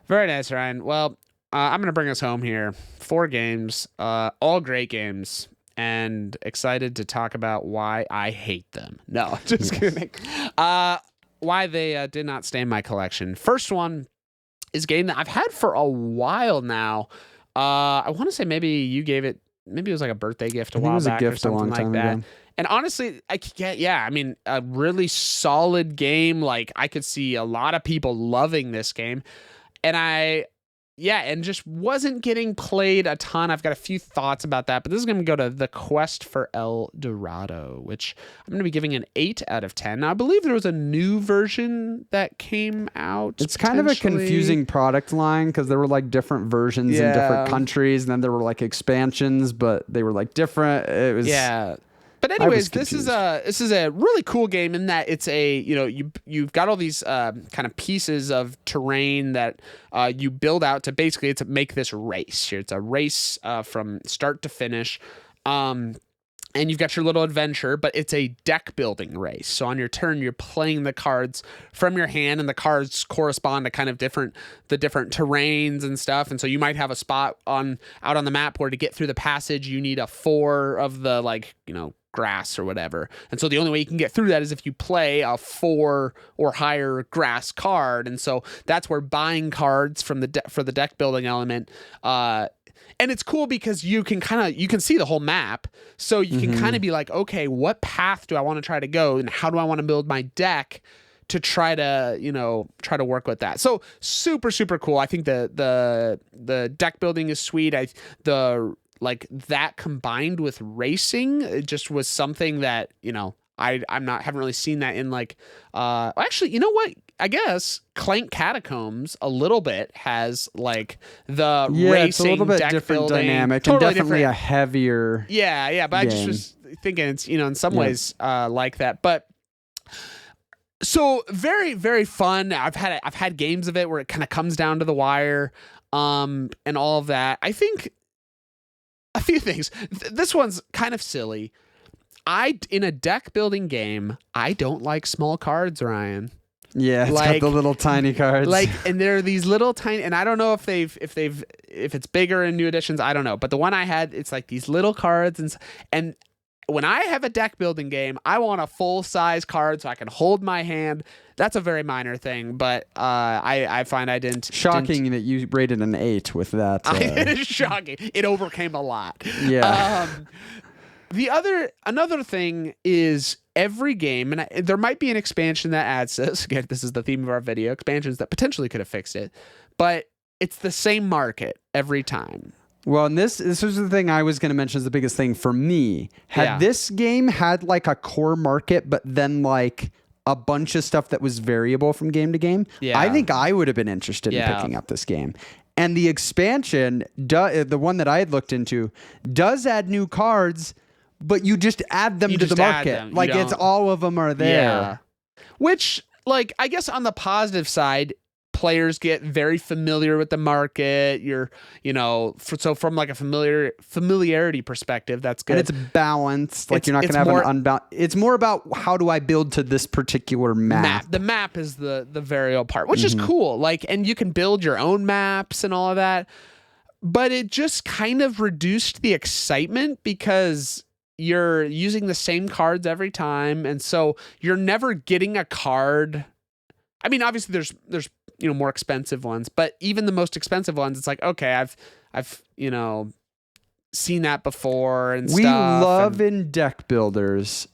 Very nice, Ryan. Well, I'm going to bring us home here. 4 games, all great games, and excited to talk about why I hate them. No, just kidding. Why they did not stay in my collection. First one is a game that I've had for a while now. I want to say maybe you gave it, maybe it was like a birthday gift a while back or something like that. Ago. And honestly, I mean, a really solid game. Like, I could see a lot of people loving this game. And and just wasn't getting played a ton. I've got a few thoughts about that, but this is going to go to The Quest for El Dorado, which I'm going to be giving an 8 out of 10. Now, I believe there was a new version that came out. It's kind of a confusing product line because there were like different versions in different countries, and then there were like expansions, but they were like different. It was But anyways, this is a really cool game in that it's you've got all these kind of pieces of terrain that you build out to basically make this race. It's a race from start to finish. And you've got your little adventure, but it's a deck building race. So on your turn, you're playing the cards from your hand, and the cards correspond to kind of the different terrains and stuff. And so you might have a spot out on the map where to get through the passage, you need a 4 of the grass or whatever. And so the only way you can get through that is if you play a 4 or higher grass card. And so that's where buying cards for the deck building element. And it's cool because you can see the whole map. So you can kind of be like, okay, what path do I want to try to go? And how do I want to build my deck to try to work with that? So super, super cool. I think the deck building is sweet. That combined with racing, it just was something that, haven't really seen that in actually, you know what? I guess Clank Catacombs a little bit has like the racing, it's a little bit deck different building, dynamic, totally and definitely different. a heavier. Yeah, but game. I just was thinking it's in some ways like that, but. So very, very fun. I've had games of it where it kind of comes down to the wire, and all of that. I think a few things. This one's kind of silly. In a deck building game, I don't like small cards, Ryan. Yeah, it's got the little tiny cards. And there are these little tiny, and I don't know if it's bigger in new editions. I don't know, but the one I had, it's like these little cards, and when I have a deck building game, I want a full size card so I can hold my hand. That's a very minor thing, but I find I didn't. Shocking that you rated an 8 with that. It is shocking. It overcame a lot. Yeah. Another thing is every game, and there might be an expansion that adds this. Again, this is the theme of our video: expansions that potentially could have fixed it, but it's the same market every time. Well, and this was the thing I was going to mention is the biggest thing for me. Had this game had like a core market, but then like a bunch of stuff that was variable from game to game, I think I would have been interested in picking up this game. And the expansion, the one that I had looked into, does add new cards, but you just add them to the market. Like it's all of them are there. Yeah. Which, I guess on the positive side, players get very familiar with the market. So from like a familiarity perspective, that's good. And it's balanced. Like you're not going to have an unbalanced. It's more about how do I build to this particular map. The map is the variable part, which is cool. And you can build your own maps and all of that. But it just kind of reduced the excitement because you're using the same cards every time, and so you're never getting a card. I mean, obviously there's more expensive ones, but even the most expensive ones, it's like, okay, I've seen that before and we stuff. We love in deck builders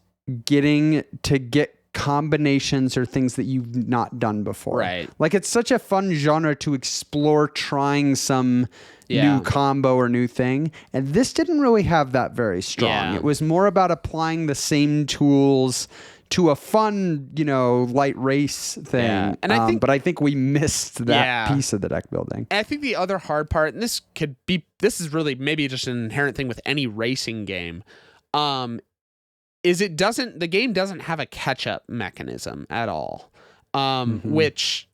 getting to get combinations or things that you've not done before. Right. Like it's such a fun genre to explore trying some new combo or new thing. And this didn't really have that very strong. Yeah. It was more about applying the same tools to a fun, light race thing. Yeah. And but I think we missed that piece of the deck building. And I think the other hard part, and this is really maybe just an inherent thing with any racing game, is the game doesn't have a catch-up mechanism at all. Which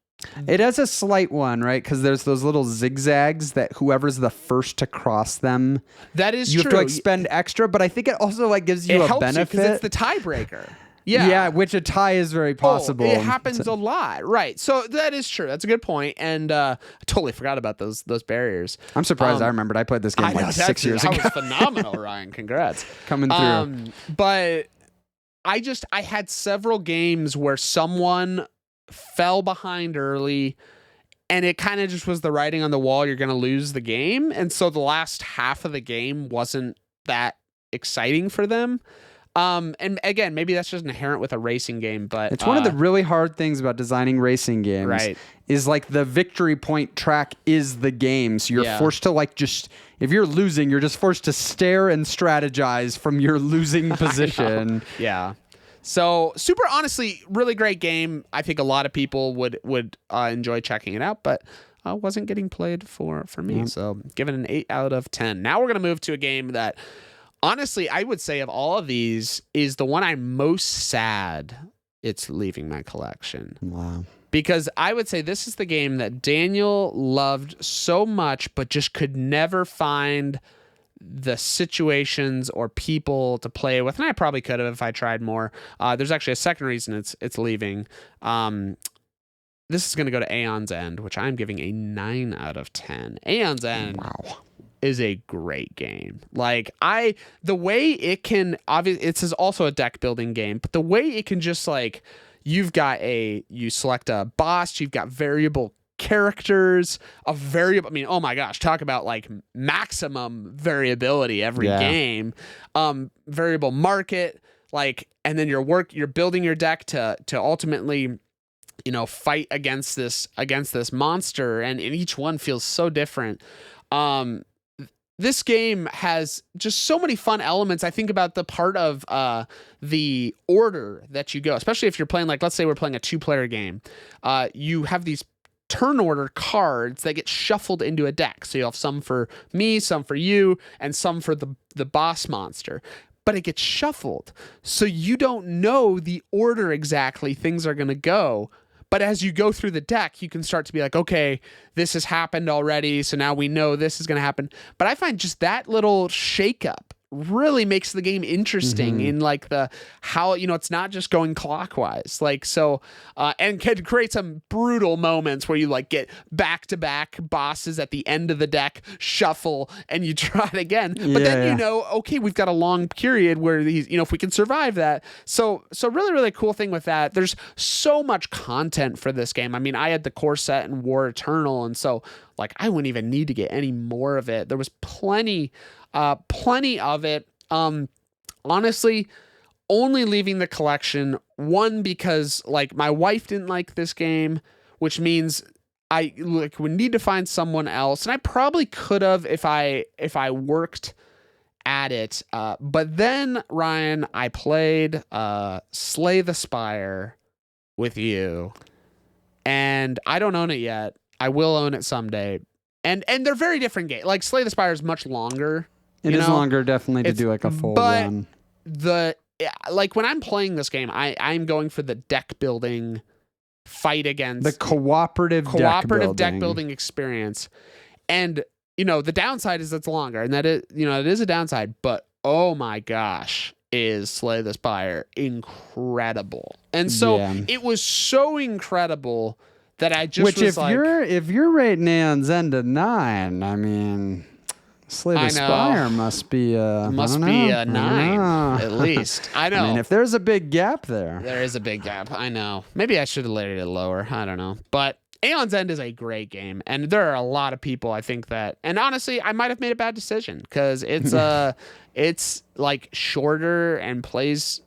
it has a slight one, right? Because there's those little zigzags that whoever's the first to cross them, that is you true. have to expend extra. But I think it also gives you a benefit because it's the tiebreaker. Yeah. which a tie is very possible. It happens a lot, right? So that is true. That's a good point, and I totally forgot about those barriers. I'm surprised I remembered. I played this game like 6 years ago. That was phenomenal, Ryan. Congrats. Coming through. But I had several games where someone fell behind early, and it kind of just was the writing on the wall. You're going to lose the game, and so the last half of the game wasn't that exciting for them. And again, maybe that's just inherent with a racing game, but it's one of the really hard things about designing racing games, right? Is like the victory point track is the game. So you're forced to like just, if you're losing, you're just forced to stare and strategize from your losing position. Yeah. So super, honestly, really great game. I think a lot of people would enjoy checking it out, but wasn't getting played for me. Yep. So give it an 8 out of 10. Now we're going to move to a game that, honestly, I would say of all of these is the one I'm most sad it's leaving my collection. Wow. Because I would say this is the game that Daniel loved so much, but just could never find the situations or people to play with. And I probably could have if I tried more. There's actually a second reason it's leaving. This is going to go to Aeon's End, which I'm giving a 9 out of 10. Aeon's End. Wow. Is a great game. Like the way it can, obviously it's also a deck building game, but the way it can just like, you select a boss, you've got variable characters, oh my gosh, talk about like maximum variability every game, variable market, like, and then you're building your deck to ultimately, fight against this monster, and each one feels so different. This game has just so many fun elements. I think about the part of the order that you go, especially if you're playing, like, let's say we're playing a 2-player game. You have these turn order cards that get shuffled into a deck. So you'll have some for me, some for you, and some for the boss monster. But it gets shuffled. So you don't know the order exactly things are going to go. But as you go through the deck, you can start to be like, okay, this has happened already, so now we know this is going to happen. But I find just that little shakeup really makes the game interesting in like how it's not just going clockwise, like, so and can create some brutal moments where you like get back-to-back bosses at the end of the deck, shuffle, and you try it again, but then okay, we've got a long period where these, if we can survive that. So really, really cool thing with that, there's so much content for this game. I mean, I had the core set in War Eternal, and so like I wouldn't even need to get any more of it. There was plenty of it. Honestly, only leaving the collection, one, because like my wife didn't like this game, which means I would need to find someone else, and I probably could have if I worked at it. But then, Ryan, I played Slay the Spire with you, and I don't own it yet. I will own it someday. And they're very different games. Like Slay the Spire is much longer. It is longer, definitely, to do like a full run. Like when I'm playing this game, I'm going for the deck building, fight against the cooperative deck building experience. And the downside is it's longer, and that it is a downside. But oh my gosh, is Slay the Spire incredible? And so it was so incredible that I just if you're rating Aeon's End a 9, I mean, Slay the Spire must be a 9 at least. I know. I mean, if there's a big gap there is a big gap. I know. Maybe I should have laid it lower. I don't know. But Aeon's End is a great game, and there are a lot of people I think that, and honestly, I might have made a bad decision because it's it's like shorter and plays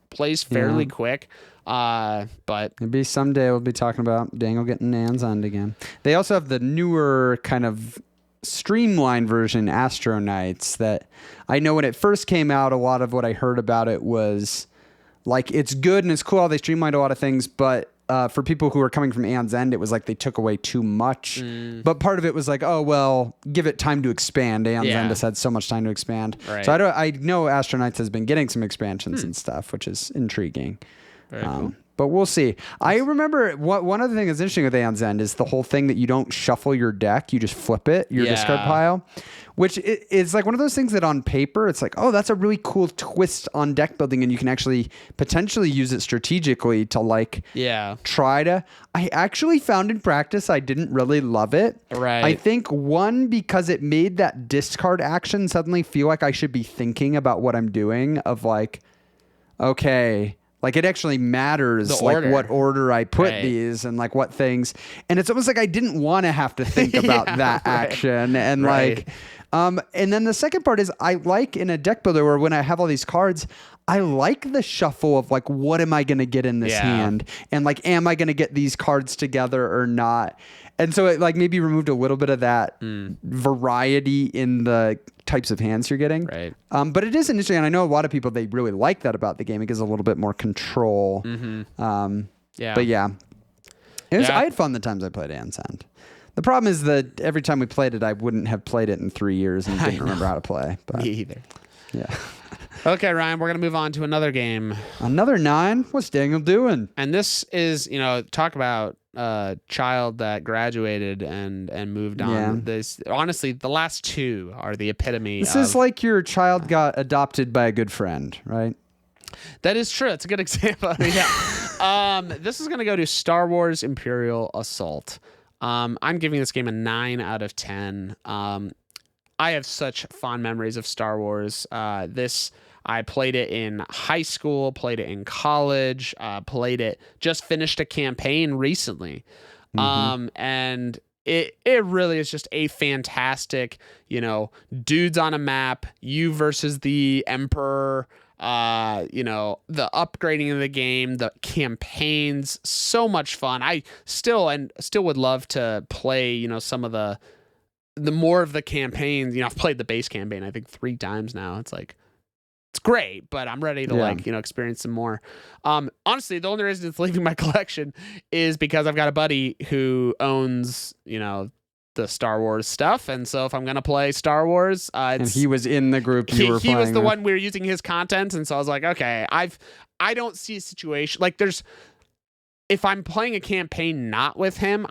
fairly quick. But maybe someday we'll be talking about Daniel getting Aeon's End again. They also have the newer kind of streamlined version, Astro Knights, that I know when it first came out, a lot of what I heard about it was like, it's good and it's cool how they streamlined a lot of things, but for people who are coming from Aeon's End, it was like they took away too much. But part of it was like, oh, well, give it time to expand. Aeon's End has had so much time to expand. Right. So I know Astro Knights has been getting some expansions and stuff, which is intriguing. Very cool. But we'll see. I remember one other thing that's interesting with Aeon's End is the whole thing that you don't shuffle your deck, you just flip it, your discard pile, which is like one of those things that on paper, it's like, oh, that's a really cool twist on deck building, and you can actually potentially use it strategically to like try to... I actually found in practice I didn't really love it. Right. I think one, because it made that discard action suddenly feel like I should be thinking about what I'm doing, of like, okay... Like it actually matters like what order I put these and like what things. And it's almost like I didn't want to have to think about that action. And like, and then the second part is I like in a deck builder where when I have all these cards, I like the shuffle of like, what am I going to get in this hand? And like, am I going to get these cards together or not? And so it like maybe removed a little bit of that variety in the types of hands you're getting. Right. But it is interesting. And I know a lot of people, they really like that about the game. It gives a little bit more control. But yeah, I had fun the times I played Aeon's End. The problem is that every time we played it, I wouldn't have played it in 3 years and didn't remember how to play. But me either. Yeah. Okay, Ryan, we're going to move on to another game. Another 9? What's Daniel doing? And this is, talk about child that graduated and moved on. Yeah. This, honestly, the last two are the epitome. This is like your child got adopted by a good friend, right? That is true. That's a good example. This is going to go to Star Wars Imperial Assault. I'm giving this game a 9 out of 10. I have such fond memories of Star Wars. I played it in high school, played it in college, just finished a campaign recently. And it really is just a fantastic, dudes on a map, you versus the Emperor, the upgrading of the game, the campaigns, so much fun. I still would love to play, some of the more of the campaigns. I've played the base campaign, I think 3 times now. It's like, it's great, but I'm ready to experience some more. Honestly, the only reason it's leaving my collection is because I've got a buddy who owns, the Star Wars stuff. And so if I'm going to play Star Wars, and he was in the group you were playing. He was the one we were using his content. And so I was like, okay, I don't see a situation like if I'm playing a campaign not with him,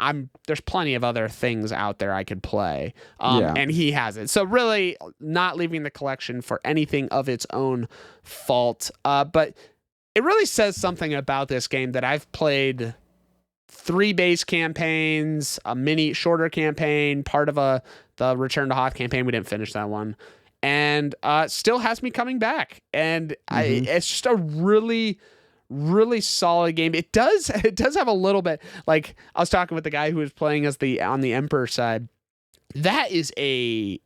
there's plenty of other things out there I could play. And he has it. So really not leaving the collection for anything of its own fault. But it really says something about this game that I've played 3 base campaigns, a shorter campaign, part of the Return to Hoth campaign. We didn't finish that one. And still has me coming back. And it's just a really solid game. It does have a little bit, like I was talking with the guy who was playing as on the Emperor side. That is a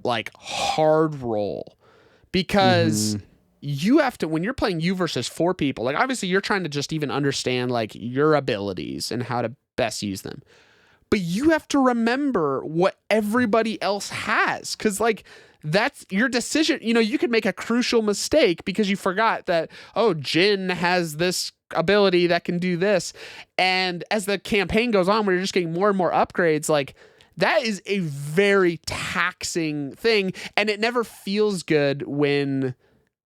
like hard roll because you have to, when you're playing you versus 4 people, like obviously you're trying to just even understand like your abilities and how to best use them. But you have to remember what everybody else has. 'Cause like, that's your decision. You could make a crucial mistake because you forgot that, Jin has this ability that can do this. And as the campaign goes on, where you're just getting more and more upgrades, like that is a very taxing thing. And it never feels good when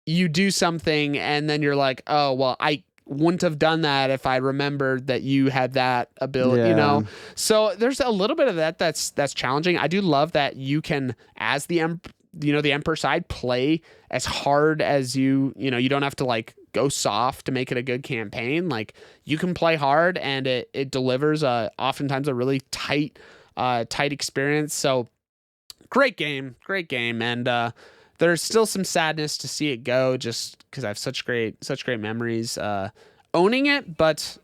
you do something and then you're like, oh, well, I wouldn't have done that if I remembered that you had that ability, So there's a little bit of that that's challenging. I do love that you can, as the Emperor side, play as hard as you don't have to like go soft to make it a good campaign. Like you can play hard and it delivers oftentimes a really tight experience. So great game. And there's still some sadness to see it go just because I have such great memories owning it, but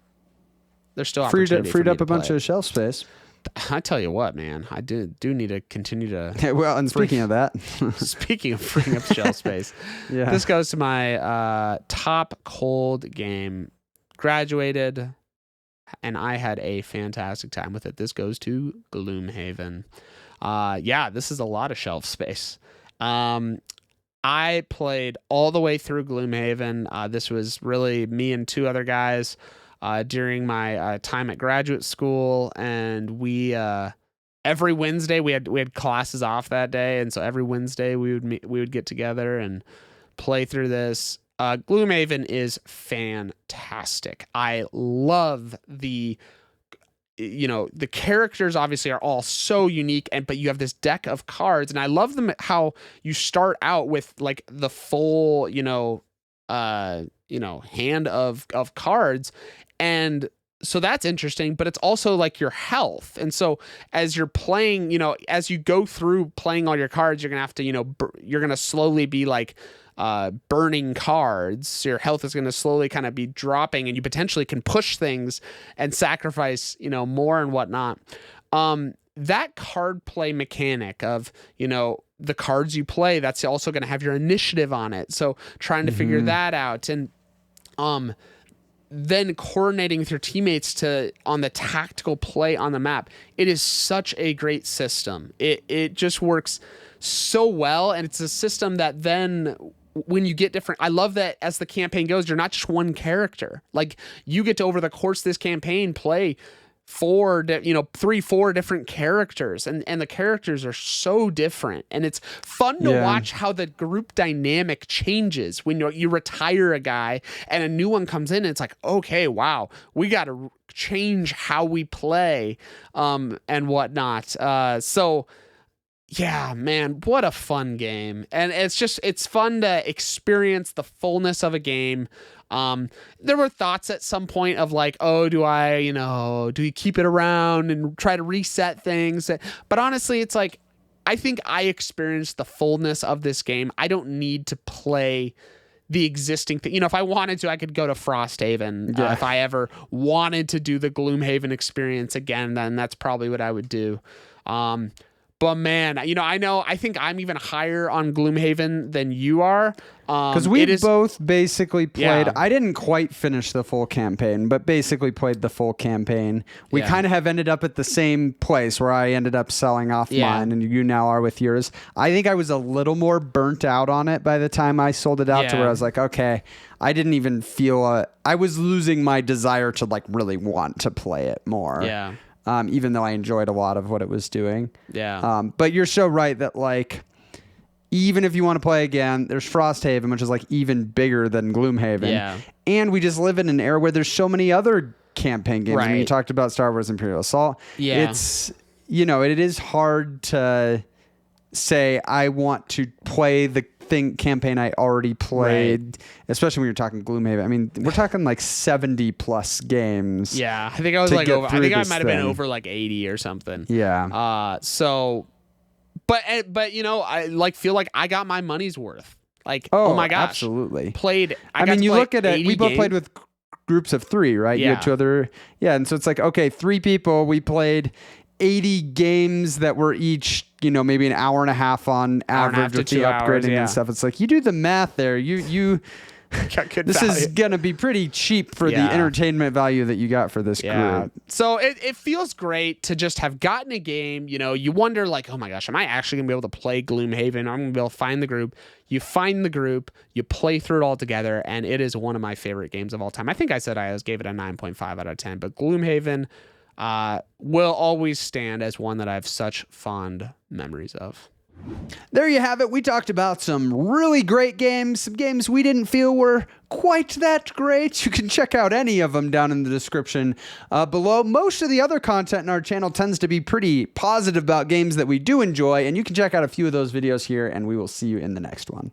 there's still opportunity freed for me up to a bunch play. of shelf space. I tell you what, man, I do need to continue to. Well, and speaking of that, speaking of freeing up shelf space, this goes to my top cold game. Graduated, and I had a fantastic time with it. This goes to Gloomhaven. This is a lot of shelf space. I played all the way through Gloomhaven. This was really me and 2 other guys during my time at graduate school, and we every Wednesday we had classes off that day, and so every Wednesday we would get together and play through this. Gloomhaven is fantastic. I love the characters obviously are all so unique, but you have this deck of cards, and I love them how you start out with like the full, hand of cards. And so that's interesting, but it's also like your health. And so as you're playing, as you go through playing all your cards, you're going to have to, you're going to slowly be like, burning cards. So your health is going to slowly kind of be dropping, and you potentially can push things and sacrifice, more and whatnot. That card play mechanic of, the cards you play, that's also going to have your initiative on it. So trying to figure that out, and then coordinating with your teammates on the tactical play on the map. It is such a great system. It just works so well, and it's a system that then when you get different, I love that as the campaign goes, you're not just one character. Like, you get to, over the course of this campaign, play 4 different characters, and the characters are so different, and it's fun to watch how the group dynamic changes when you retire a guy and a new one comes in, and it's like, okay, wow, we got to change how we play, and whatnot. So yeah, man, what a fun game. And it's fun to experience the fullness of a game. There were thoughts at some point of like, oh, do you keep it around and try to reset things? But honestly, it's like, I think I experienced the fullness of this game. I don't need to play the existing thing. If I wanted to, I could go to Frosthaven. If I ever wanted to do the Gloomhaven experience again, then that's probably what I would do. But man, I think I'm even higher on Gloomhaven than you are. Because we both basically played. Yeah. I didn't quite finish the full campaign, but basically played the full campaign. We kind of have ended up at the same place where I ended up selling off mine, and you now are with yours. I think I was a little more burnt out on it by the time I sold it out, to where I was like, okay, I didn't even feel I was losing my desire to like really want to play it more. Yeah. Even though I enjoyed a lot of what it was doing. Yeah. But you're so right that like, even if you want to play again, there's Frosthaven, which is like even bigger than Gloomhaven. Yeah. And we just live in an era where there's so many other campaign games. Right. I mean, you talked about Star Wars Imperial Assault. Yeah. It's, it is hard to say, I want to play the campaign I already played, especially when you're talking Gloomhaven. I mean, we're talking like 70 plus games. Yeah, I think I was like over. I think I might have been over like 80 or something. Yeah. So, but I like feel like I got my money's worth. Like, oh my gosh, absolutely. Played. I mean, you look at it. We both played with groups of 3, right? Yeah. You had 2 other. Yeah, and so it's like, okay, 3 people. We played 80 games that were each, maybe an hour and a half on average with the upgrading and stuff. It's like, you do the math there. You this is going to be pretty cheap for the entertainment value that you got for this group. So it feels great to just have gotten a game. You wonder like, oh my gosh, am I actually going to be able to play Gloomhaven? I'm going to be able to find the group. You find the group, you play through it all together, and it is one of my favorite games of all time. I think I said I gave it a 9.5 out of 10, but Gloomhaven will always stand as one that I have such fond memories of. There you have it. We talked about some really great games, some games we didn't feel were quite that great. You can check out any of them down in the description below. Most of the other content in our channel tends to be pretty positive about games that we do enjoy, and you can check out a few of those videos here, and we will see you in the next one.